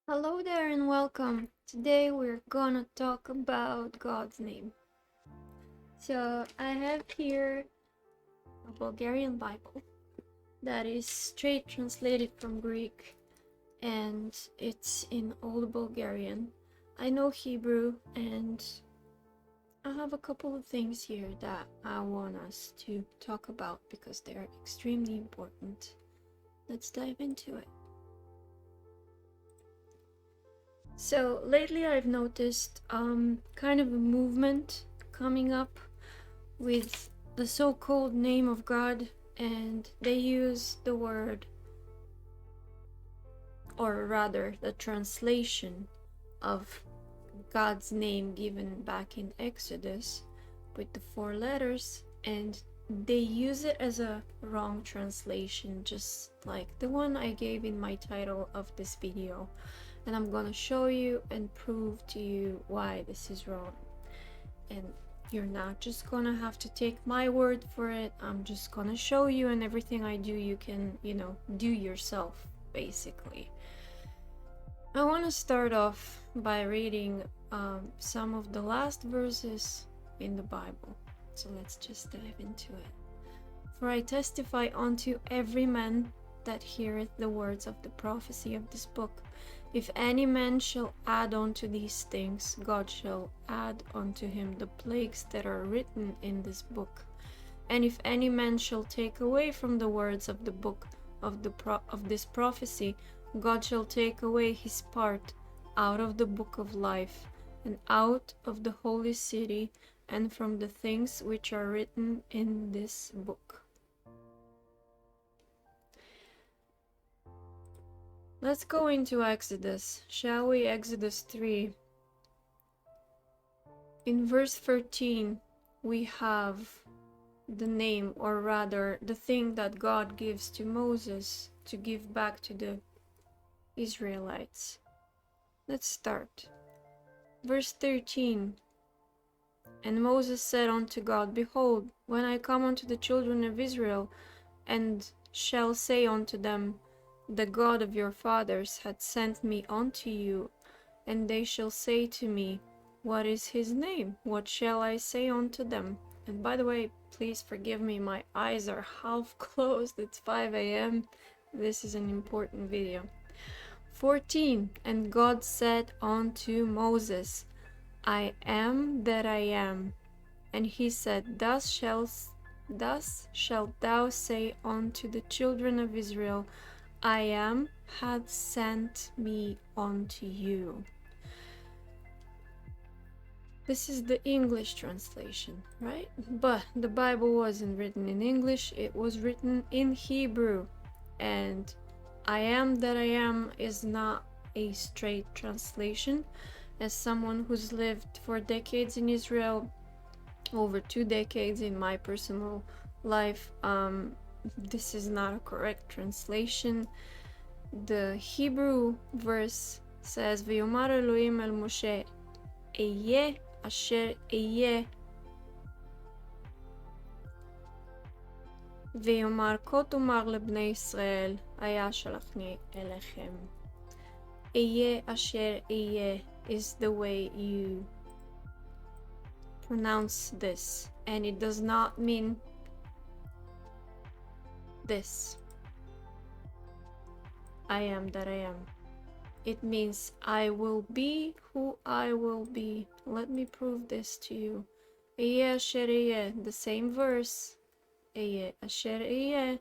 Hello there and welcome. Today we're gonna talk about God's name. So I have here a Bulgarian Bible that is straight translated from Greek and it's in Old Bulgarian. I know Hebrew and I have a couple of things here that I want us to talk about because they're extremely important. Let's dive into it. So lately I've noticed kind of a movement coming up with the so-called name of God, and they use the word, or rather the translation of God's name given back in Exodus with the 4 letters, and they use it as a wrong translation, just like the one I gave in my title of this video. And I'm gonna show you and prove to you why this is wrong. And you're not just gonna have to take my word for it. I'm just gonna show you, and everything I do you can, do yourself, basically. I want to start off by reading some of the last verses in the Bible. So let's just dive into it. For I testify unto every man that heareth the words of the prophecy of this book. If any man shall add unto these things, God shall add unto him the plagues that are written in this book. And if any man shall take away from the words of the book of this prophecy, God shall take away his part out of the book of life, and out of the holy city, and from the things which are written in this book. Let's go into Exodus, shall we? Exodus 3. In verse 13, we have the name, or rather, the thing that God gives to Moses to give back to the Israelites. Let's start. Verse 13. And Moses said unto God, Behold, when I come unto the children of Israel, and shall say unto them, The God of your fathers hath sent me unto you, and they shall say to me, What is his name? What shall I say unto them? And by the way, please forgive me, my eyes are half closed. It's 5 a.m. This is an important video. 14. And God said unto Moses, I am that I am. And he said, Thus shalt thou say unto the children of Israel, I am hath sent me unto you. This is the English translation, right? But the Bible wasn't written in English, it was written in Hebrew. And I am that I am is not a straight translation. As someone who's lived for decades in Israel, over 2 decades in my personal life, this is not a correct translation. The Hebrew verse says, V'yomar Elohim el Moshe, Ehyeh asher ehyeh, V'yomar כה תאמר לבני ישראל, היה שלחני אליכם. Ehyeh asher ehyeh is the way you pronounce this, and it does not mean this. I am that I am. It means I will be who I will be. Let me prove this to you. Ehyeh asher ehyeh, the same verse. Ehyeh asher ehyeh,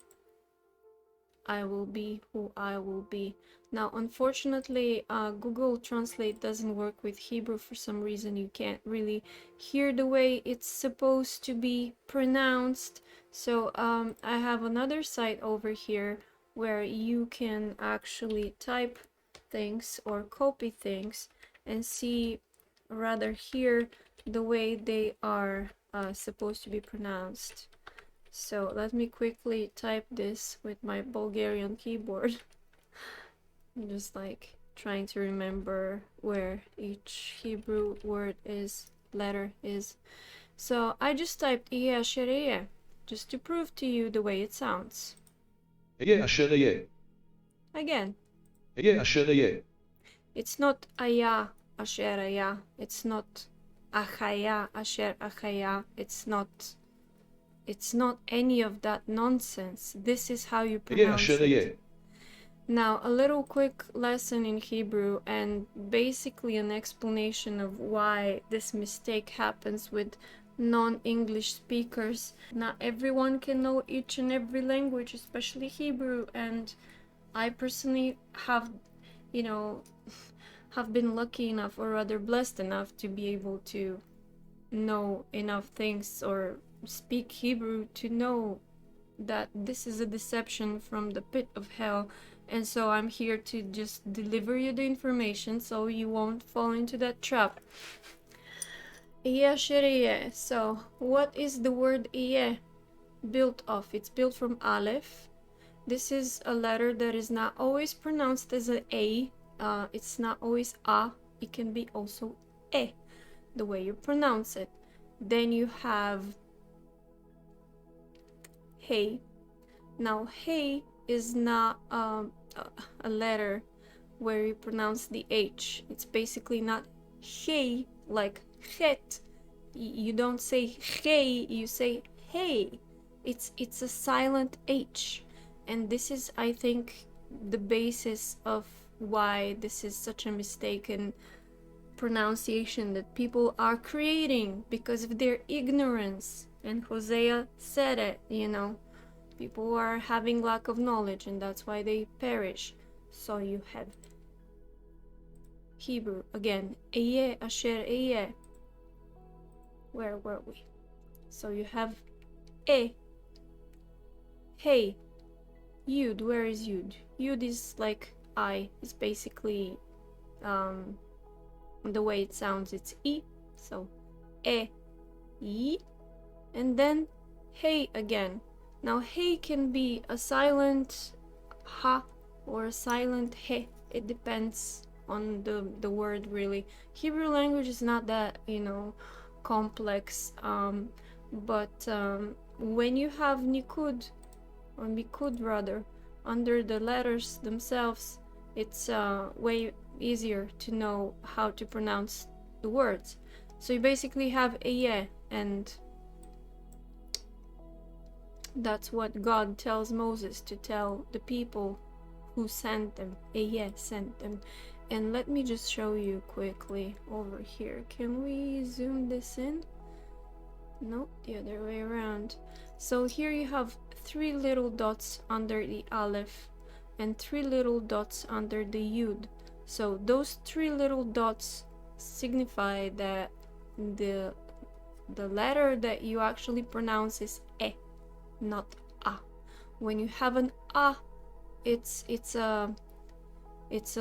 I will be who I will be. Now, unfortunately, Google Translate doesn't work with Hebrew for some reason. You can't really hear the way it's supposed to be pronounced. So I have another site over here where you can actually type things or copy things and see, rather hear the way they are supposed to be pronounced. So let me quickly type this with my Bulgarian keyboard. I'm just like trying to remember where each Hebrew word is, letter is. So I just typed Ehyeh asher ehyeh, just to prove to you the way it sounds. Ehyeh asher ehyeh. Again. Ehyeh asher ehyeh. It's not Aya Asher Aya. It's not Ahaya Asher Ahaya. It's not any of that nonsense. This is how you pronounce it. Now, a little quick lesson in Hebrew and basically an explanation of why this mistake happens with non-English speakers. Not everyone can know each and every language, especially Hebrew, and I personally have, you know, have been lucky enough, or rather blessed enough, to be able to know enough things or speak Hebrew to know that this is a deception from the pit of hell. And so I'm here to just deliver you the information so you won't fall into that trap. So what is the word Iyeh built of? It's built from Aleph. This is a letter that is not always pronounced as an A. It's not always A. It can be also E, the way you pronounce it. Then you have Hey. Now, Hey is not a letter where you pronounce the H. It's basically not Hey like Het. You don't say Hey, you say Hey. It's a silent H. And this is, I think, the basis of why this is such a mistaken pronunciation that people are creating because of their ignorance. And Hosea said it, you know. People are having lack of knowledge and that's why they perish. So you have Hebrew again. Eye asher eye. Where were we? So you have E. Hey. Yud. Where is Yud? Yud is like I. It's basically the way it sounds. It's E. So E. Y. And then Hey again. Now, Hey can be a silent Ha or a silent He. It depends on the word, really. Hebrew language is not that, you know, complex. But when you have Nikud, or Mikud rather, under the letters themselves, it's way easier to know how to pronounce the words. So you basically have Eye, and that's what God tells Moses to tell the people who sent them. Eye sent them. And let me just show you quickly over here. Can we zoom this in? No, the other way around. So here you have 3 little dots under the Aleph and 3 little dots under the Yud. So those 3 little dots signify that the letter that you actually pronounce is E, not A. When you have an A, it's a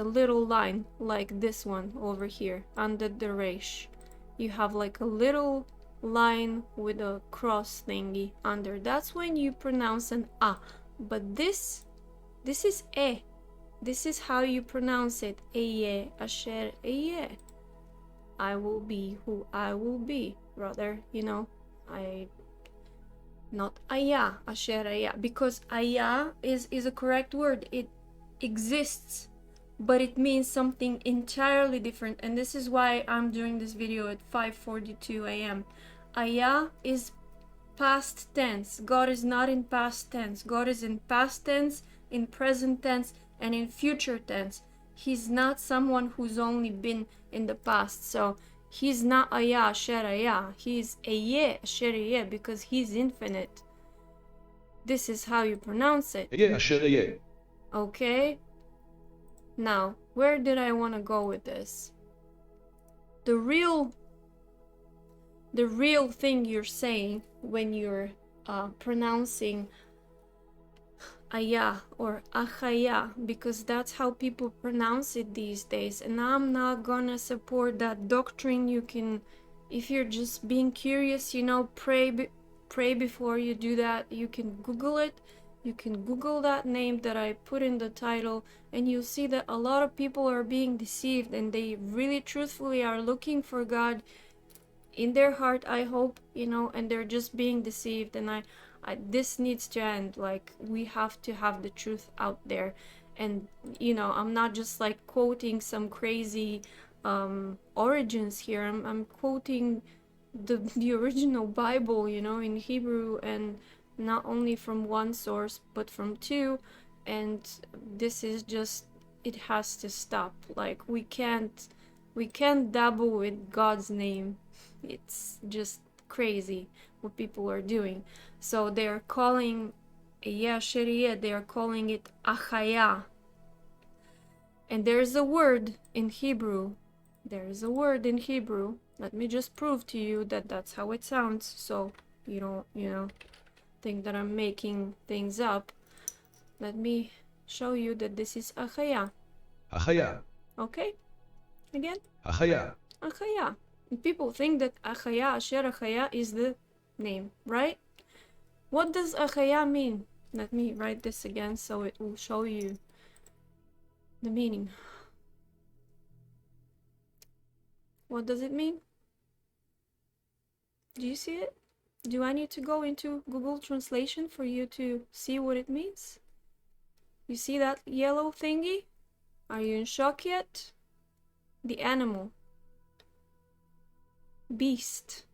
little line like this one over here under the Resh. You have like a little line with a cross thingy under. That's when you pronounce an A. But this is E. This is how you pronounce it. Eye, asher eye. I will be who I will be. Rather, you know, not Aya, asher Aya, because Aya is a correct word. It exists, but it means something entirely different. And this is why I'm doing this video at 5:42 a.m. Aya is past tense. God is not in past tense. God is in past tense, in present tense, and in future tense. He's not someone who's only been in the past. So he's not Aya asher Aya. He's Eye asher Eye because he's infinite. This is how you pronounce it. Eye asher Eye. Okay? Now, where did I want to go with this? The real thing you're saying when you're pronouncing Aya or Ahaya, because that's how people pronounce it these days, and I'm not gonna support that doctrine. You can, if you're just being curious, you know, pray before you do that. You can Google it. You can Google that name that I put in the title, and you'll see that a lot of people are being deceived, and they really truthfully are looking for God in their heart, I hope, you know, and they're just being deceived. And I this needs to end. Like, we have to have the truth out there. And you know, I'm not just like quoting some crazy origins here. I'm quoting the original Bible, you know, in Hebrew, and not only from one source but from two. And this is just, it has to stop. Like we can't dabble with God's name. It's just crazy what people are doing. So they are calling Sharia, they are calling it Ahaya. And there's a word in Hebrew. There is a word in Hebrew. Let me just prove to you that that's how it sounds, so you don't, you know, think that I'm making things up. Let me show you that this is Ahaya. Ahaya. Okay? Again? Ahaya. Ahaya. People think that Ahaya, Asher Ahaya is the name, right? What does Ahaya mean? Let me write this again so it will show you the meaning. What does it mean? Do you see it? Do I need to go into Google Translation for you to see what it means? You see that yellow thingy? Are you in shock yet? The animal. Beast.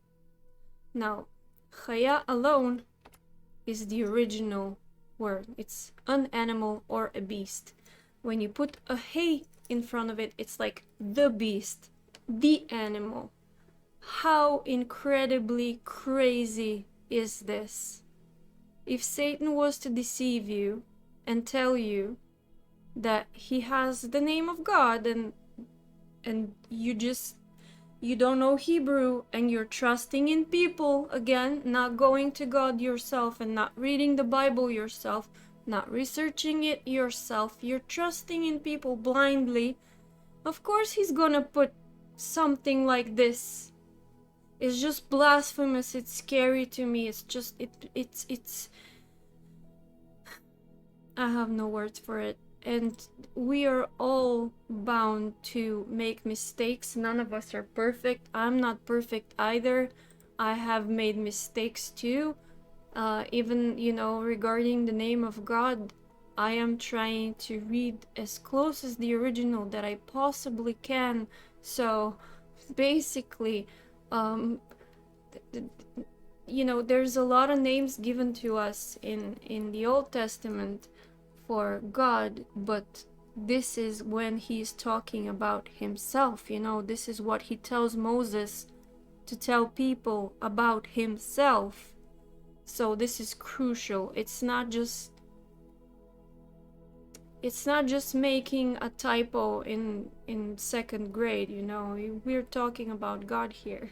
Now, Chaya alone is the original word. It's an animal or a beast. When you put a hey in front of it, it's like the beast, the animal. How incredibly crazy is this? If Satan was to deceive you and tell you that he has the name of God, and you don't know Hebrew and you're trusting in people, again, not going to God yourself and not reading the Bible yourself, not researching it yourself, you're trusting in people blindly, of course he's gonna put something like this. It's just blasphemous. It's scary to me. It's just it's I have no words for it. And we are all bound to make mistakes. None of us are perfect. I'm not perfect either. I have made mistakes too. Even, you know, regarding the name of God, I am trying to read as close as the original that I possibly can. So basically, you know, there's a lot of names given to us in the Old Testament for God, but this is when he's talking about himself. You know, this is what he tells Moses to tell people about himself. So this is crucial. It's not just making a typo in second grade, you know. We're talking about God here.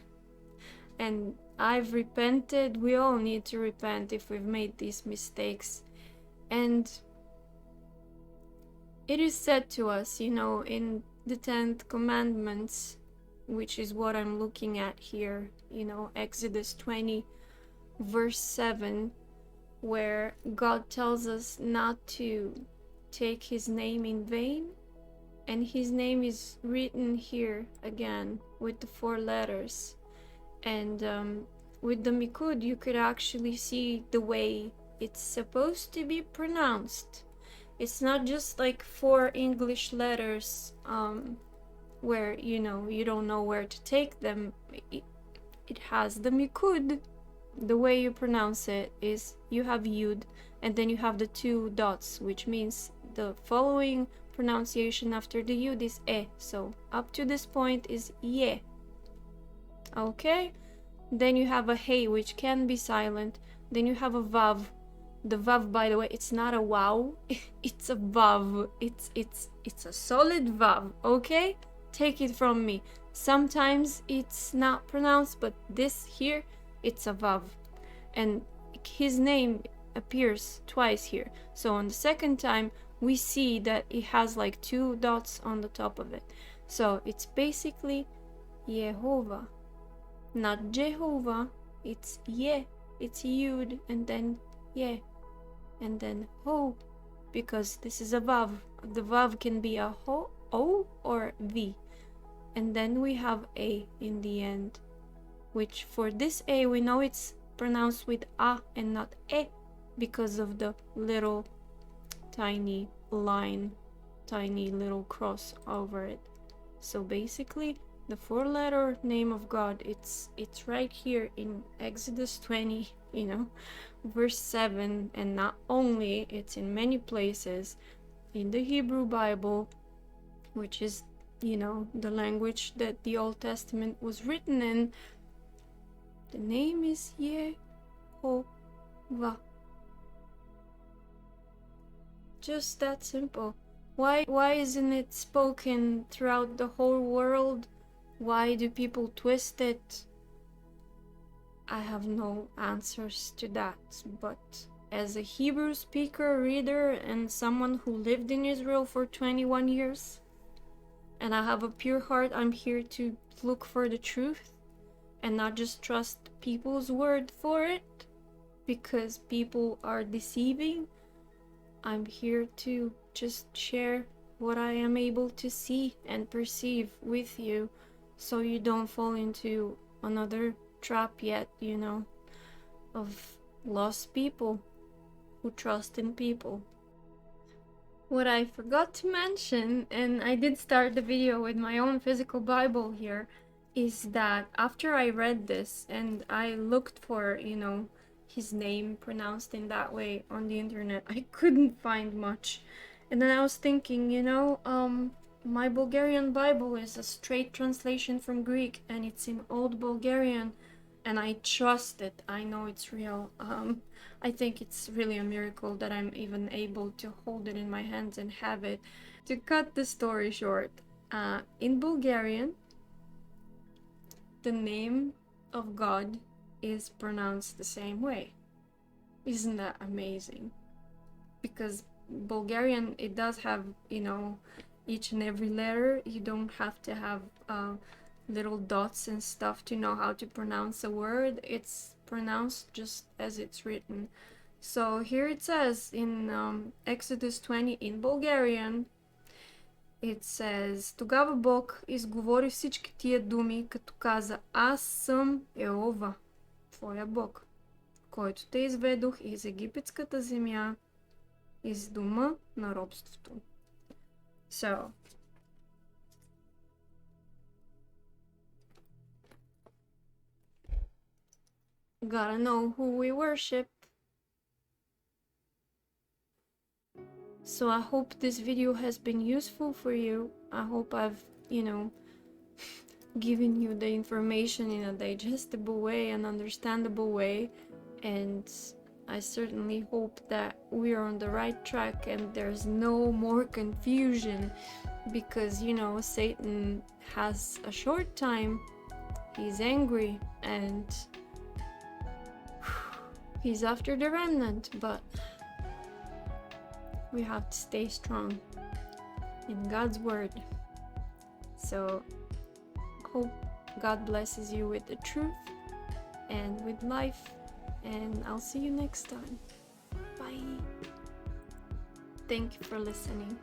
And I've repented. We all need to repent if we've made these mistakes. And it is said to us, you know, in the 10th commandments, which is what I'm looking at here, you know, Exodus 20 verse 7, where God tells us not to take his name in vain. And his name is written here again with the 4 letters. And with the Mikud, you could actually see the way it's supposed to be pronounced. It's not just like 4 English letters where, you know, you don't know where to take them. It has the Mikud. The way you pronounce it is you have Yud, and then you have the 2 dots, which means the following pronunciation after the Yud is E. So up to this point is Ye. Okay? Then you have a Hey, which can be silent. Then you have a Vav. The Vav, by the way, it's not a wow. It's a Vav. It's a solid Vav, okay? Take it from me. Sometimes it's not pronounced, but this here, it's a Vav. And his name appears twice here. So on the second time, we see that it has like 2 dots on the top of it. So it's basically Yehovah. Not Jehovah, it's Ye. It's Yud and then Ye. And then Ho, because this is a Vav. The Vav can be a Ho, O, or V. And then we have A in the end, which for this A we know it's pronounced with A and not E because of the little tiny line tiny little cross over it. So basically, the 4-letter name of God, it's right here in Exodus 20, verse 7, and not only, it's in many places in the Hebrew Bible, which is, the language that the Old Testament was written in. The name is Yehovah. Just that simple. Why isn't it spoken throughout the whole world? Why do people twist it? I have no answers to that, but as a Hebrew speaker, reader, and someone who lived in Israel for 21 years, and I have a pure heart, I'm here to look for the truth and not just trust people's word for it, because people are deceiving. I'm here to just share what I am able to see and perceive with you, so you don't fall into another trap yet, of lost people who trust in people. What I forgot to mention, and I did start the video with my own physical Bible here, is that after I read this and I looked for, his name pronounced in that way on the internet, I couldn't find much. And then I was thinking, my Bulgarian Bible is a straight translation from Greek, and it's in Old Bulgarian, and I trust it. I know it's real. I think it's really a miracle that I'm even able to hold it in my hands and have it. To cut the story short, in Bulgarian, the name of God is pronounced the same way. Isn't that amazing? Because Bulgarian, it does have, each and every letter. You don't have to have little dots and stuff to know how to pronounce a word. It's pronounced just as it's written. So here it says in Exodus 20 in Bulgarian, it says: Тогава Бог изговори всички тия думи, като каза: Аз съм Еова, твоя Бог, който те изведох из египетската земя, из дома на робството. So, gotta know who we worship. So I hope this video has been useful for you. I hope I've, given you the information in a digestible way, an understandable way, and I certainly hope that we are on the right track and there's no more confusion, because, Satan has a short time. He's angry and he's after the remnant, but we have to stay strong in God's word. So hope God blesses you with the truth and with life, and I'll see you next time. Bye. Thank you for listening.